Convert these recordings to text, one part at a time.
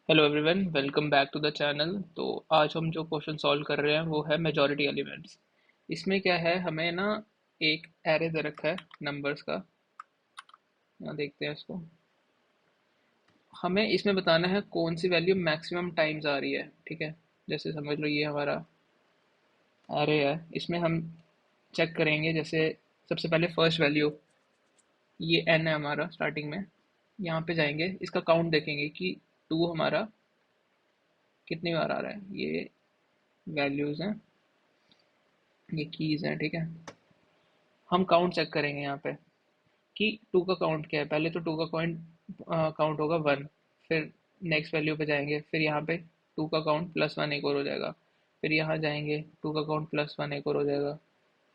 Hello everyone, welcome back to the channel. तो आज हम जो क्वेश्चन सॉल्व कर रहे हैं वो है मेजॉरिटी एलिमेंट्स। इसमें क्या है, हमें ना एक एरे दे रखा है नंबर्स का। यहाँ देखते हैं इसको। हमें इसमें बताना है कौन सी वैल्यू मैक्सिमम टाइम्स आ रही है। ठीक है, जैसे समझ लो ये हमारा एरे है। इसमें हम चेक करेंगे, जैसे सबसे पहले फर्स्ट वैल्यू ये n है हमारा स्टार्टिंग में। यहाँ पे जाएंगे, इसका काउंट देखेंगे कि 2 हमारा कितनी बार आ रहा है। ये वैल्यूज़ हैं, ये कीज़ हैं। ठीक है, हम काउंट चेक करेंगे यहाँ पे कि 2 का काउंट क्या है। पहले तो 2 का काउंट काउंट होगा 1। फिर नेक्स्ट वैल्यू पे जाएंगे, फिर यहाँ पे 2 का काउंट +1 एक और हो जाएगा। फिर यहाँ जाएंगे, 2 का काउंट +1 एक और हो जाएगा।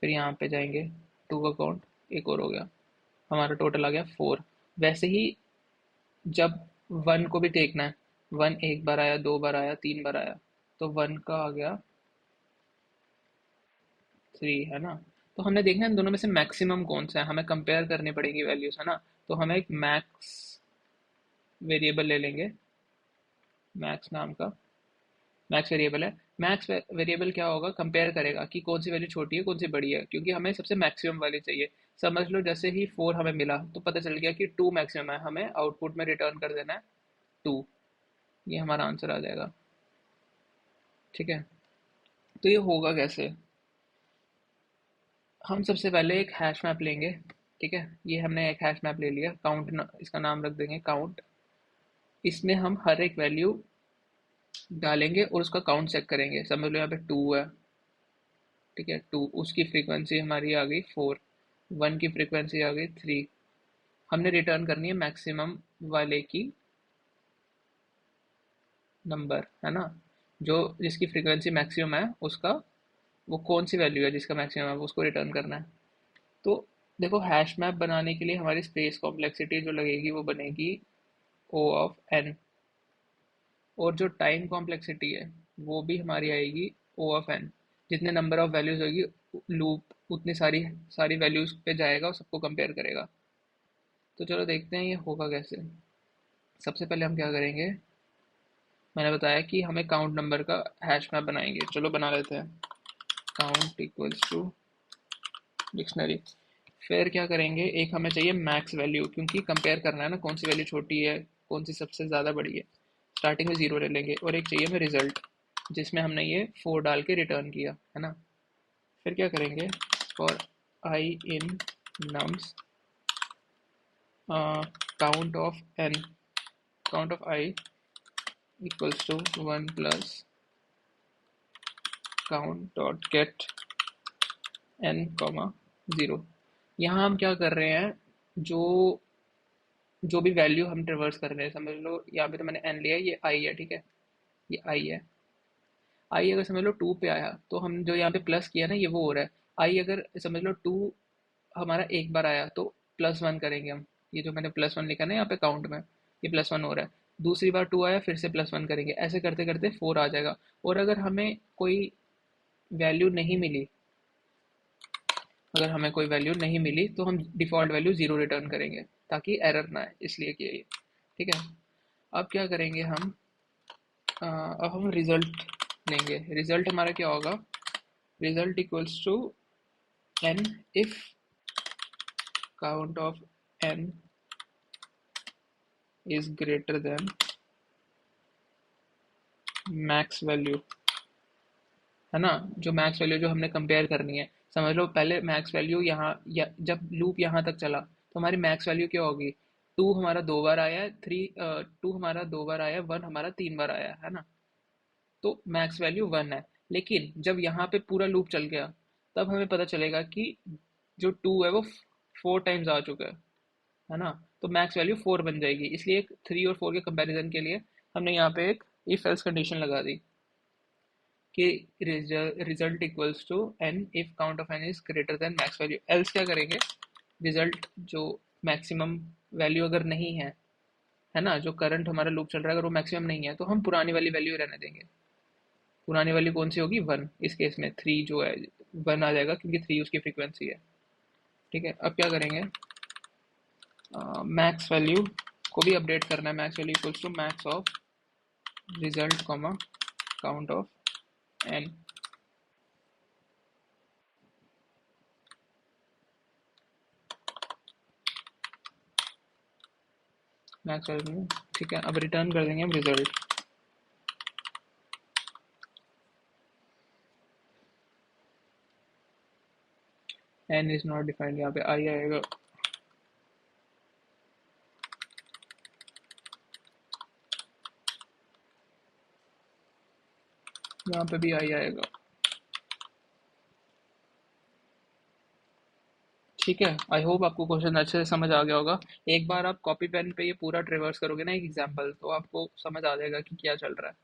फिर यहाँ पे जाएंगे, 2 का काउंट एक और हो गया। हमारा टोटल आ गया 4। वैसे ही जब 1 को भी देखना है, 1 एक बार आया, 2 बार आया, 3 बार आया, तो 1 का आ गया 3, है ना। तो हमने देखना है इन दोनों में से मैक्सिमम कौन सा है, हमें कंपेयर करनी पड़ेगी वैल्यूज, है ना। तो हम एक मैक्स वेरिएबल ले लेंगे, मैक्स नाम का। मैक्स वेरिएबल है। मैक्स वेरिएबल क्या होगा, कंपेयर करेगा कि कौन सी वैल्यू छोटी है, कौन सी बड़ी है, क्योंकि हमें सबसे मैक्सिमम वाली चाहिए। समझ लो जैसे ही 4 हमें मिला तो पता चल गया कि 2 मैक्सिमम है, हमें आउटपुट में रिटर्न कर देना है 2। ये हमारा आंसर आ जाएगा। ठीक है, तो ये होगा कैसे। हम सबसे पहले एक हैश मैप लेंगे। ठीक है, ये हमने एक हैश मैप ले लिया, काउंट इसका नाम रख देंगे काउंट। इसमें हम हर एक वैल्यू डालेंगे और उसका काउंट चेक करेंगे। समझ लो यहाँ पे 2 है। ठीक है, 2, उसकी फ्रीक्वेंसी हमारी आ गई 4। 1 की फ्रीक्वेंसी आ गई 3। हमने रिटर्न करनी है मैक्सिमम वाले की नंबर, है ना। जो जिसकी फ्रीक्वेंसी मैक्सिमम है उसका, वो कौन सी वैल्यू है जिसका मैक्सिमम है, वो उसको रिटर्न करना है। तो देखो, हैश मैप बनाने के लिए हमारी स्पेस कॉम्प्लेक्सिटी जो लगेगी वो बनेगी O ऑफ n। और जो टाइम कॉम्प्लेक्सिटी है वो भी हमारी आएगी O ऑफ n। जितने नंबर ऑफ वैल्यूज होगी, लूप उतनी सारी सारी वैल्यूज पे जाएगा और सबको कंपेयर करेगा। तो चलो देखते हैं ये होगा कैसे। सबसे पहले हम क्या करेंगे, मैंने बताया कि हमें काउंट नंबर का हैश मैप बनाएंगे। चलो बना लेते हैं। Count equals to dictionary. फिर क्या करेंगे, एक हमें चाहिए मैक्स वैल्यू, क्योंकि कंपेयर करना है ना कौन सी वैल्यू छोटी है, कौन सी सबसे ज़्यादा बड़ी है। स्टार्टिंग में 0 ले लेंगे। और एक चाहिए हमें रिजल्ट, जिसमें हमने ये 4 डाल के रिटर्न किया, है ना। फिर क्या करेंगे, for i in nums count of n, count of i equals to 1 plus count dot get n comma 0। यहाँ हम क्या कर रहे हैं, जो जो भी वैल्यू हम ट्रेवर्स कर रहे हैं, समझ लो यहाँ पे तो मैंने n लिया है, ये i है। ठीक है, ये i है। i अगर समझ लो 2 पे आया तो हम जो यहाँ पे प्लस किया ना, ये वो हो रहा है। i अगर समझ लो 2 हमारा एक बार आया तो +1 करेंगे हम। ये जो मैंने +1 लिखा ना यहाँ पे काउंट में, ये +1 हो रहा है। दूसरी बार 2 आया, फिर से +1 करेंगे, ऐसे करते करते 4 आ जाएगा। और अगर हमें कोई वैल्यू नहीं मिली, अगर हमें कोई वैल्यू नहीं मिली तो हम डिफ़ॉल्ट वैल्यू 0 रिटर्न करेंगे, ताकि एरर ना आए, इसलिए किया ये। ठीक है, अब क्या करेंगे हम, अब हम रिजल्ट लेंगे। रिजल्ट हमारा क्या होगा, result equals to n if count of n is greater than max value, है ना। जो मैक्स वैल्यू जो हमने कंपेयर करनी है, समझ लो पहले मैक्स वैल्यू यहाँ जब लूप यहाँ तक चला तो हमारी मैक्स वैल्यू क्या होगी। 2 हमारा 2 बार आया है, 2 हमारा 2 बार आया है, 1 हमारा 3 बार आया है ना। तो मैक्स वैल्यू 1 है। लेकिन जब यहाँ पे पूरा लूप चल गया, तब हमें पता चलेगा कि जो 2 है वो 4 टाइम्स आ चुका है ना। तो मैक्स वैल्यू 4 बन जाएगी। इसलिए 3 और 4 के कंपैरिजन के लिए हमने यहाँ पे एक इफ एल्स कंडीशन लगा दी कि result equals to n if count of n is greater than max value. Else क्या करेंगे, रिजल्ट जो मैक्सिमम वैल्यू अगर नहीं है ना, जो करंट हमारा लूप चल रहा है अगर वो मैक्सिमम नहीं है, तो हम पुरानी वाली वैल्यू रहने देंगे। पुरानी वाली कौन सी होगी, 1। इस केस में 3 जो है 1 आ जाएगा, क्योंकि 3 उसकी फ्रीक्वेंसी है। ठीक है, अब क्या करेंगे, मैक्स वैल्यू को भी अपडेट करना है। Max value equals to max of result comma count of n max value. ठीक है, अब रिटर्न कर देंगे हम result. N is not defined, यहाँ पे आई आएगा। यहाँ पे भी आई आएगा। ठीक है, आई होप आपको क्वेश्चन अच्छे से समझ आ गया होगा। एक बार आप कॉपी पेन पे ये पूरा ट्रिवर्स करोगे ना एक एग्जाम्पल, तो आपको समझ आ जाएगा कि क्या चल रहा है।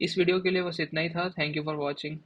इस वीडियो के लिए बस इतना ही था। Thank you for watching.